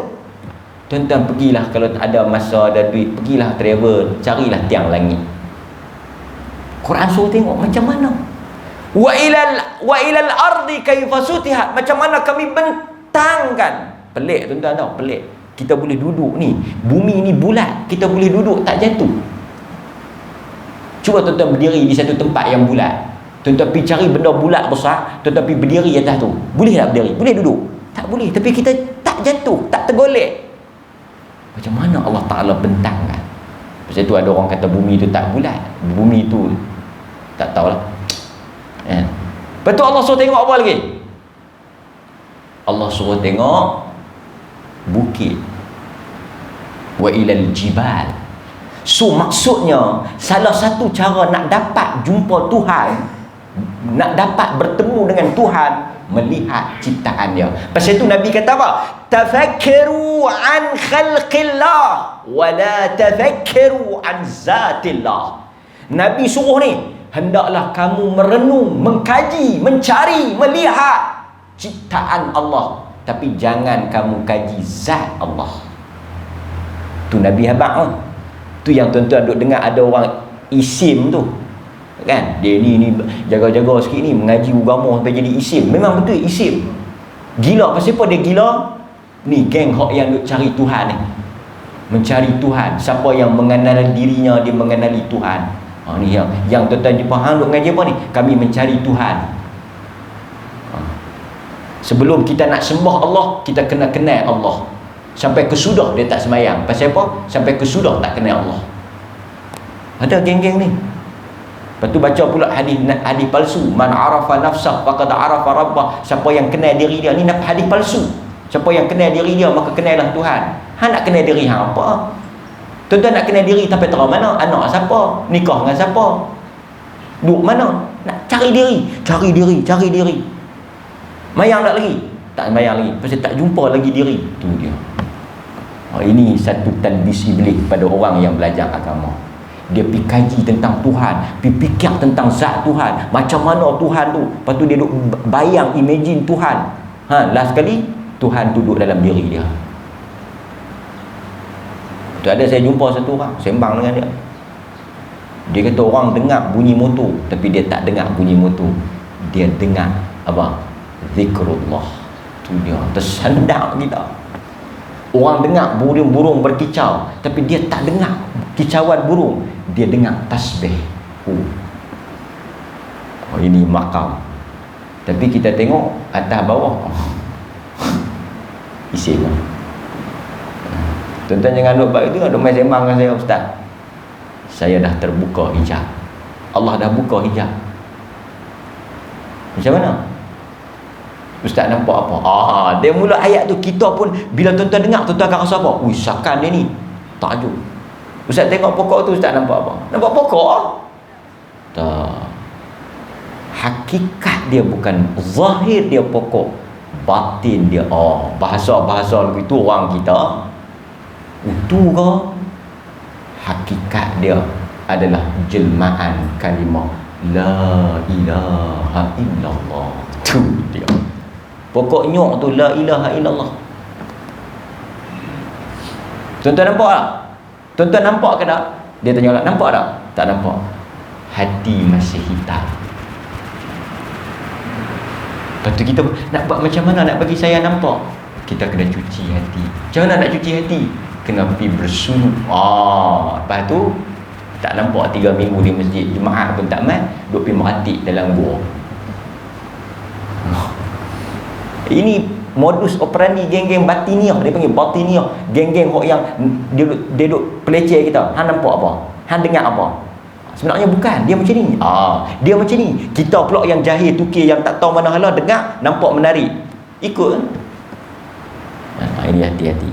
Tuan-tuan pergilah kalau ada masa, ada duit, pergilah travel, carilah tiang langit. Quran suruh tengok macam mana. Wa ilal ardi kaifa sutihat. Macam mana kami bentangkan. Pelik tuan-tuan tahu, pelik. Kita boleh duduk ni, bumi ni bulat, kita boleh duduk tak jatuh. Cuba tuan-tuan berdiri di satu tempat yang bulat. Tuan-tuan pergi cari benda bulat besar, tuan-tuan pergi berdiri atas tu. Boleh tak berdiri? Boleh duduk? Tak boleh, tapi kita tak jatuh, tak tergolek. Macam mana Allah Ta'ala bentangkan? Pasal tu ada orang kata bumi tu tak bulat, bumi tu tak tahulah. Lepas tu Allah suruh tengok apa lagi? Allah suruh tengok bukit. Wa ilal jibal. So maksudnya salah satu cara nak dapat jumpa Tuhan, nak dapat bertemu dengan Tuhan, melihat ciptaan dia. Pasal itu Nabi kata apa? Tafakkaru an khalqillah wa la tafakkaru an zatillah. Nabi suruh ni, hendaklah kamu merenung, mengkaji, mencari, melihat ciptaan Allah, tapi jangan kamu kaji zat Allah. Tu Nabi habaq. Tu yang tuan-tuan duk dengar ada orang isim tu. Kan? Dia ni jaga-jaga sikit ni, mengaji agama sampai jadi isim. Memang betul isim. Gila, pasal apa dia gila? Ni geng hok yang duk cari Tuhan ni. Mencari Tuhan. Siapa yang mengenali dirinya, dia mengenali Tuhan. Ni yang tuan-tuan jumpa hang duk ngaji apa ni? Kami mencari Tuhan. Sebelum kita nak sembah Allah, kita kena kenal Allah. Sampai kesudah dia tak sembahyang. Pasal apa? Sampai kesudah tak kenal Allah. Ada geng-geng ni. Lepas tu baca pula hadis palsu. Man arafa nafsah faqad arafa rabbah. Siapa yang kenal diri dia, ni hadis palsu. Siapa yang kenal diri dia, maka kenallah Tuhan. Hang nak kenal diri hang apa? Tuan-tuan nak kenal diri tapi tahu mana? Anak siapa? Nikah dengan siapa? Duduk mana? Nak cari diri. Cari diri, cari diri. Mayang tak lagi? Tak mayang lagi. Pasal tak jumpa lagi diri. Tu dia. Ini satu talbis iblis pada orang yang belajar agama. Dia pergi kaji tentang Tuhan, pergi fikir tentang zat Tuhan, macam mana Tuhan tu. Lepas tu dia duk bayang, imagine Tuhan. Last sekali Tuhan duduk dalam diri dia. Tu ada saya jumpa satu orang sembang dengan dia. Dia kata orang dengar bunyi motor, tapi dia tak dengar bunyi motor. Dia dengar apa? Zikrullah. Tu dia tersendak kita. Orang dengar burung-burung berkicau, tapi dia tak dengar kicauan burung. Dia dengar tasbih. Ini makam. Tapi kita tengok atas bawah. Isin. Tuan-tuan jangan duk buat itu. Duk main sembang dengan saya, Ustaz. Saya dah terbuka hijab. Allah dah buka hijab. Macam mana? Ustaz nampak apa? Dia mula ayat tu, kita pun bila tuan-tuan dengar, tuan-tuan akan rasa apa? Syakan dia ni. Takjub. Ustaz tengok pokok tu, Ustaz nampak apa? Nampak pokok? Tak. Hakikat dia bukan zahir dia pokok, batin dia. Bahasa-bahasa begitu orang kita. Itu ke? Hakikat dia adalah jelmaan kalimah La ilaha illallah. Tu dia. Pokok nyok tu La ilaha illallah. Tuan-tuan nampak tak? Tuan-tuan nampak ke tak? Dia tanya lah, nampak tak? Tak nampak. Hati masih hitam. Lepas tu kita nak buat macam mana nak bagi saya nampak? Kita kena cuci hati. Macam mana nak cuci hati? Kena pergi bersuluk. Lepas tu tak nampak 3 minggu di masjid, Jumaat pun tak mat, duk pergi meratik dalam gua. Ini modus operandi geng-geng batiniah. Dia panggil batiniah. Geng-geng yang dia duk peleceh kita. Hang nampak apa? Hang dengar apa? Sebenarnya bukan. Dia macam ni. Dia macam ni. Kita pula yang jahil tukir, yang tak tahu mana hala, dengar nampak menarik, ikut. Ini hati-hati.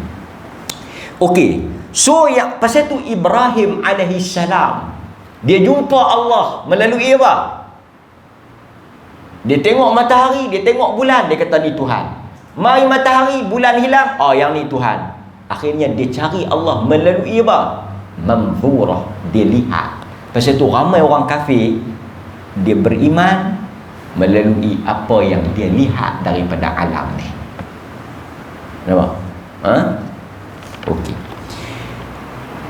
Okey. So yang pasal tu Ibrahim alaihi salam, dia jumpa Allah melalui apa? Dia tengok matahari, dia tengok bulan, dia kata ni Tuhan. Mai matahari, bulan hilang, yang ni Tuhan. Akhirnya dia cari Allah melalui apa? Manzurah, dia lihat. Pasal tu ramai orang kafir, dia beriman melalui apa yang dia lihat daripada alam ni. Nampak? Okey.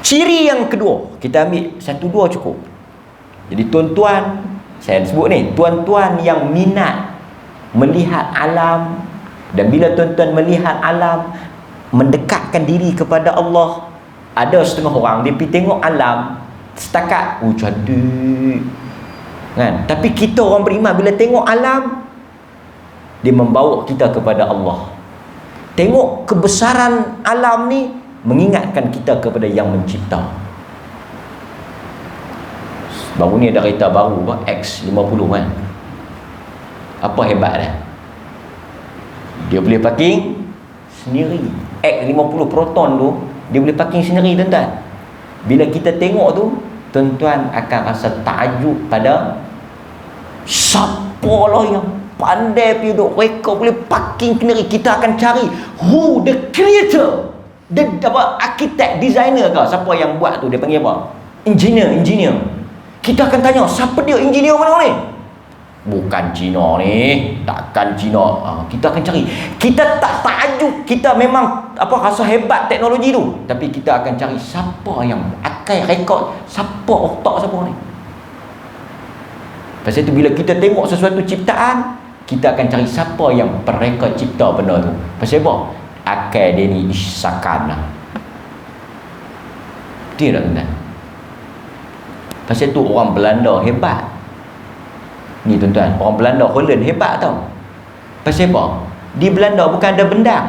Ciri yang kedua, kita ambil 1-2 cukup. Jadi tuan-tuan, saya sebut ni, tuan-tuan yang minat melihat alam, dan bila tuan-tuan melihat alam, mendekatkan diri kepada Allah. Ada setengah orang dia pergi tengok alam setakat cantik kan, tapi kita orang beriman bila tengok alam, dia membawa kita kepada Allah. Tengok kebesaran alam ni mengingatkan kita kepada yang mencipta. Baru ni ada kereta baru X50 kan. Apa hebat dia? Dia boleh parking sendiri. X50 Proton tu dia boleh parking sendiri, tuan-tuan. Bila kita tengok tu, tuan-tuan akan rasa takjub pada siapa lah yang pandai pergi duk reka boleh parking sendiri. Kita akan cari who the creator, the architect, designer ke, siapa yang buat tu, dia panggil apa? Engineer. Kita akan tanya, siapa dia, engineer mana ni? Bukan Cina ni, takkan Cina. Kita akan cari. Kita tak takjub, kita memang rasa hebat teknologi tu, tapi kita akan cari siapa yang akan rekod, siapa otak siapa ni. Pasal tu bila kita tengok sesuatu ciptaan, kita akan cari siapa yang mereka cipta benda tu. Pasal apa? Akal dia ni sakana. Betul tak tuan? Pasal tu orang Belanda hebat. Ni tuan-tuan, orang Belanda Holland hebat tau. Pasal apa? Di Belanda bukan ada bendang.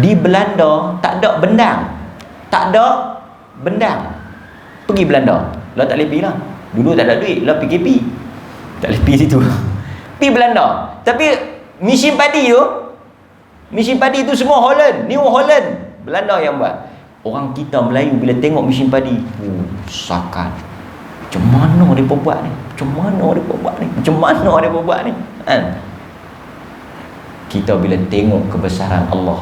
Di Belanda tak ada bendang. Tak ada bendang. Pergi Belanda. Lah tak boleh pergi lah. Dulu tak ada duit. Lah PKP. Tak boleh pergi situ. Pergi Belanda. Tapi mesin padi tu semua Holland. New Holland. Belanda yang buat. Orang kita Melayu bila tengok mesin padi, sakat. Macam mana dia buat ni? Macam mana dia buat ni? Kan? Kita bila tengok kebesaran Allah,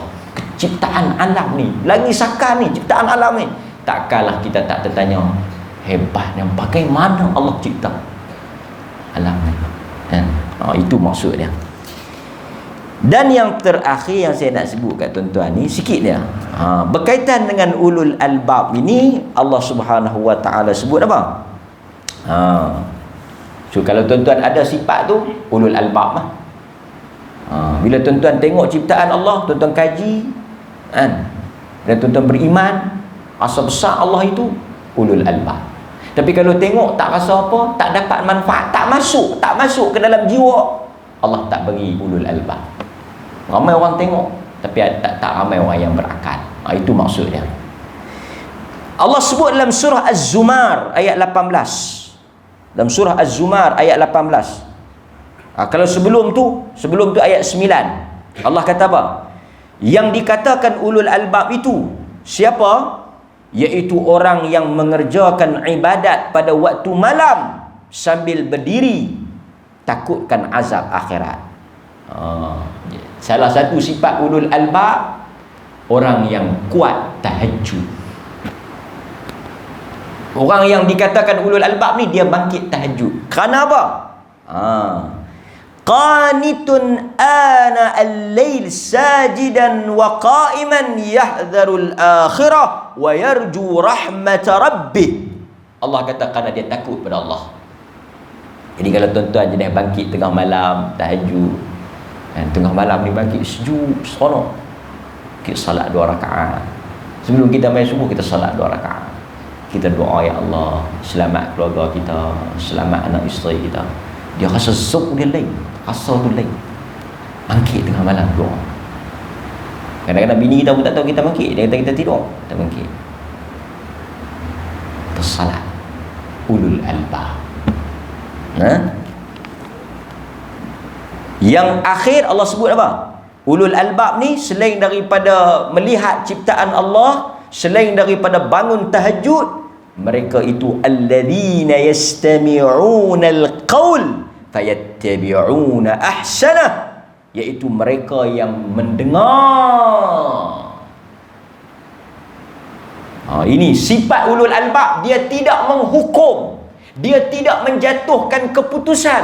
ciptaan alam ni, lagi sakan ni, ciptaan alam ni, takkanlah kita tak tertanya hebatnya bagaimana Allah cipta alam ni. Kan? Itu maksudnya. Dan yang terakhir yang saya nak sebut kat tuan-tuan ni sikit dia. Berkaitan dengan ulul albab ini, Allah Subhanahu Wa Taala sebut apa? So kalau tuan-tuan ada sifat tu ulul albab lah. Bila tuan-tuan tengok ciptaan Allah, tuan-tuan kaji, kan? Dan tuan-tuan beriman, asal besar Allah itu ulul albab. Tapi kalau tengok tak rasa apa, tak dapat manfaat, tak masuk ke dalam jiwa, Allah tak bagi ulul albab. Ramai orang tengok tapi tak ramai orang yang berakal. Itu maksudnya. Allah sebut dalam surah Az-Zumar ayat 18. Dalam surah Az-Zumar ayat 18. Kalau sebelum tu ayat 9. Allah kata apa? Yang dikatakan ulul albab itu siapa? Iaitu orang yang mengerjakan ibadat pada waktu malam sambil berdiri, takutkan azab akhirat. Salah satu sifat ulul albab, orang yang kuat tahajud. Orang yang dikatakan ulul albab ni dia bangkit tahajud. Kerana apa? Qanitun ana al-lail sajidan wa qa'iman yahdharul akhirah wa yarju rahmat rabbih. Allah kata kerana dia takut pada Allah. Jadi kalau tuan-tuan jenis bangkit tengah malam tahajud, tengah malam ni bangkit sejuk, seronok, kita salat 2 rakaat. Sebelum kita main subuh, kita salat 2 rakaat. Kita doa, ya Allah, selamat keluarga kita, selamat anak isteri kita. Dia rasa zuk dia lain, rasa tu lain. Bangkit tengah malam doa. Kadang-kadang bini kita pun tak tahu kita bangkit. Dia kata kita tidur, tak bangkit. Tersalat ulul albab. Yang akhir Allah sebut apa? Ulul albab ni selain daripada melihat ciptaan Allah, selain daripada bangun tahajud, mereka itu alladzina yastami'una al-qaul fayattabi'una ahsanah, iaitu mereka yang mendengar. Ini sifat ulul albab. Dia tidak menghukum, dia tidak menjatuhkan keputusan,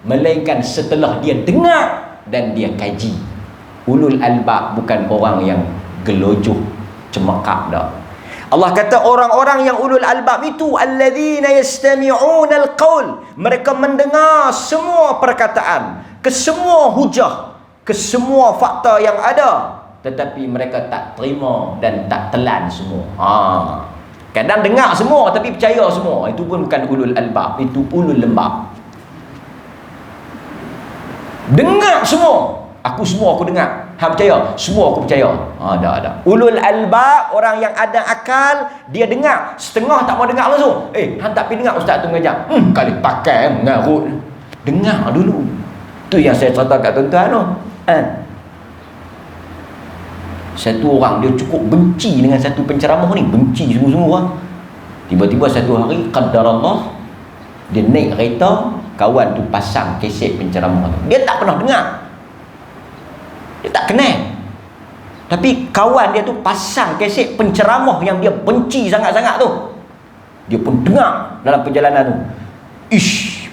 melainkan setelah dia dengar dan dia kaji. Ulul albab bukan orang yang gelojoh, cemekap dah. Allah kata orang-orang yang ulul albab itu alladzina yastami'una al-qaul, mereka mendengar semua perkataan, ke semua hujah, ke semua fakta yang ada, tetapi mereka tak terima dan tak telan semua. Kadang dengar semua tapi percaya semua. Itu pun bukan ulul albab, itu ulul lembab. Dengar semua, aku dengar. Hang percaya? Semua aku percaya. Dah. Ulul albab, orang yang ada akal, dia dengar. Setengah tak mau dengar langsung. Hang tak pergi dengar ustaz tu mengajar. Kali pakai mengarut. Dengar dulu. Tu yang saya cerita kat tuan-tuan tu. Satu orang dia cukup benci dengan satu penceramah ni, benci sungguh-sungguh lah. Tiba-tiba satu hari, qadarallah, dia naik kereta, kawan tu pasang kaset penceramah tu. Dia tak pernah dengar, dia tak kenal, tapi kawan dia tu pasang kaset penceramah yang dia benci sangat-sangat tu. Dia pun dengar dalam perjalanan tu. Ish,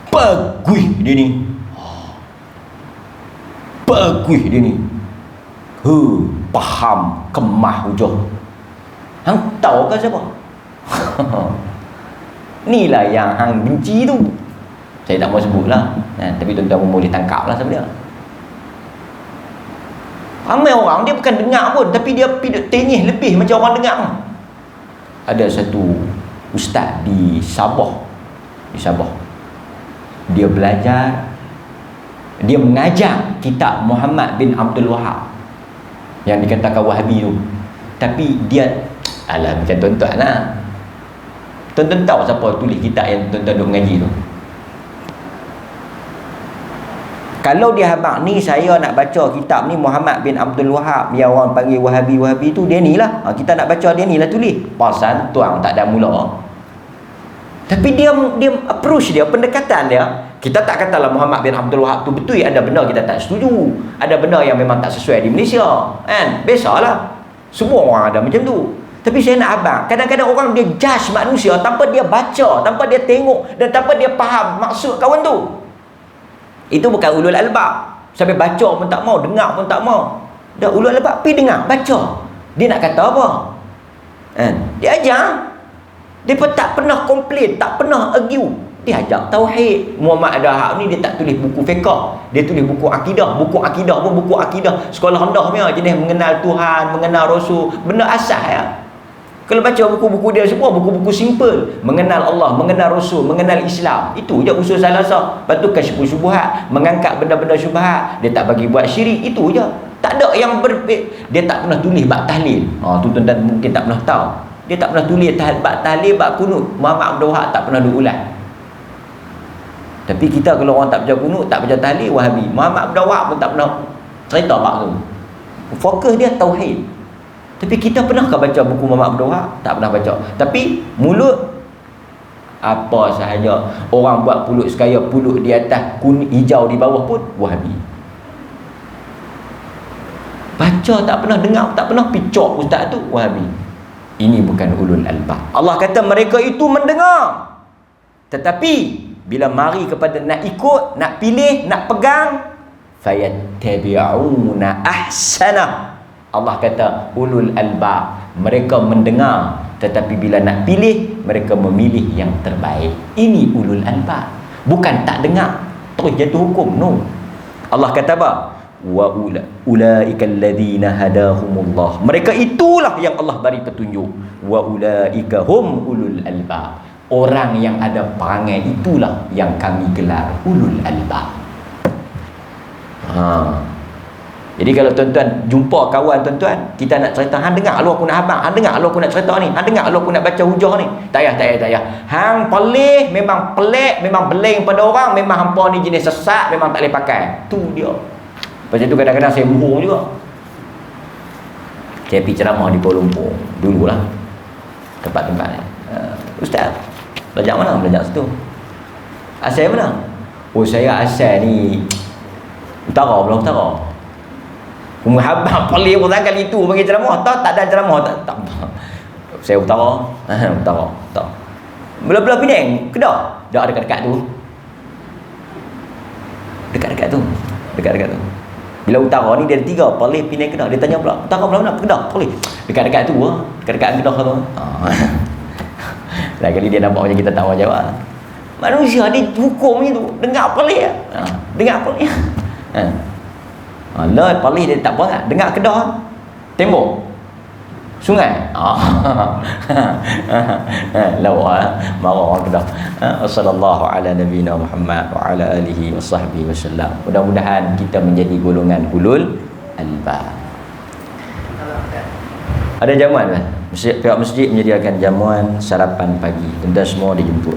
bagus dia ni, bagus dia ni, faham kemah hujah. Hang tahu ke siapa? Inilah yang hang benci tu. Saya tak mau sebut lah, tapi tuan-tuan pun boleh tangkap lah siapa dia. Ramai orang dia bukan dengar pun, tapi dia pergi tengih lebih macam orang dengar. Ada satu ustaz di Sabah, dia belajar, dia mengajar kitab Muhammad bin Abdul Wahab yang dikatakan Wahabi tu. Tapi dia, alah macam tuan-tuan lah, tuan-tuan tahu siapa tulis kitab yang tuan-tuan duk mengaji tu? Kalau dia habaq ni, saya nak baca kitab ni Muhammad bin Abdul Wahab yang orang panggil Wahabi tu, dia ni lah, kita nak baca dia ni lah tulis. Pasal tuang tak ada mula. Tapi dia approach dia, pendekatan dia, kita tak katalah Muhammad bin Abdul Wahab tu betul, ada benda kita tak setuju, ada benda yang memang tak sesuai di Malaysia, kan? Biasalah, semua orang ada macam tu. Tapi saya nak abang, kadang-kadang orang dia judge manusia tanpa dia baca, tanpa dia tengok, dan tanpa dia faham maksud kawan tu. Itu bukan ulul albab. Sampai baca pun tak mau, dengar pun tak mau. Dah ulul albab, pergi dengar, baca. Dia nak kata apa? Dia ajar. Dia pun tak pernah komplain, tak pernah argue. Dia ajar tauhid. Muhammad Adahab ni dia tak tulis buku fiqh, dia tulis buku akidah. Buku akidah pun buku akidah sekolah rendah punya, jenis mengenal Tuhan, mengenal Rasul, benda asas ya. Kalau baca buku-buku dia semua, buku-buku simple, mengenal Allah, mengenal Rasul, mengenal Islam. Itu je usul salasah. Lepas tu kasyful syubhat, mengangkat benda-benda syubhat. Dia tak bagi buat syirik, itu je. Tak ada yang dia tak pernah tulis bab tahlil. Tu tuan-tuan mungkin tak pernah tahu. Dia tak pernah tulis bab tahlil, bab kunut. Muhammad Abdul Wahab tak pernah diulang. Tapi kita kalau orang tak baca kunut, tak baca tahlil, Wahabi. Muhammad Abdul Wahab pun tak pernah cerita bab tu. Fokus dia tauhid. Tapi kita pernahkah baca buku Muhammad Abdul Wahab? Tak pernah baca. Tapi mulut apa sahaja, orang buat pulut sekaya, pulut di atas, kuning hijau di bawah pun Wahabi. Baca tak pernah, dengar tak pernah, picok ustaz tu Wahabi. Ini bukan ulul albab. Allah kata mereka itu mendengar, tetapi bila mari kepada nak ikut, nak pilih, nak pegang, fayattabi'una ahsana. Allah kata ulul albab, mereka mendengar, tetapi bila nak pilih, mereka memilih yang terbaik. Ini ulul albab. Bukan tak dengar terus jatuh hukum, no. Allah kata apa? Wa ulaikal ladzina hadahumullah, mereka itulah yang Allah beri petunjuk. Wa ulaika hum ulul albab, orang yang ada perangai itulah yang kami gelar ulul albab. Jadi kalau tuan-tuan jumpa kawan tuan-tuan, kita nak cerita, hang dengar lu aku nak habaq, hang dengar lu aku nak cerita ni, hang dengar lu aku nak baca hujah ni. Tak payah. Hang pelih, memang pelik, memang beling pada orang, memang hampa ni jenis sesat, memang tak boleh pakai. Tu dia. Pasal tu kadang-kadang saya murung juga. Saya pergi ceramah di Kuala Lumpur dululah, tempat-tempat ni. Ustaz, belajar mana? Belajar situ. Asal mana? Oh, saya asal ni utara, belah utara. Muhabbat paling orang kali itu bagi ceramah, tak ada ceramah, tak. Saya utara, utara. Belah-belah Penang, Kedah, dah dekat-dekat tu. Dekat-dekat tu. Bila utara ni dia ada 3, paling Penang, Kedah. Dia tanya pula, utara belah mana? Kedah, paling. Dekat-dekat tu, dekat-dekat Kedah tu. Lain kali dia nampak macam kita tak mau jawab. Manusia dia hukum itu, dengar paling. Dengar paling. Lah paling dia tak apa, dengar Kedah, tembok, sungai. Lawa marah orang Kedah. Sallallahu ala nabiyina Muhammad wa ala alihi wasahbihi wasallam. Mudah-mudahan kita menjadi golongan ulul albab. Ada jamuan kan? Pihak masjid menyediakan jamuan sarapan pagi. Tuan-tuan semua dijemput.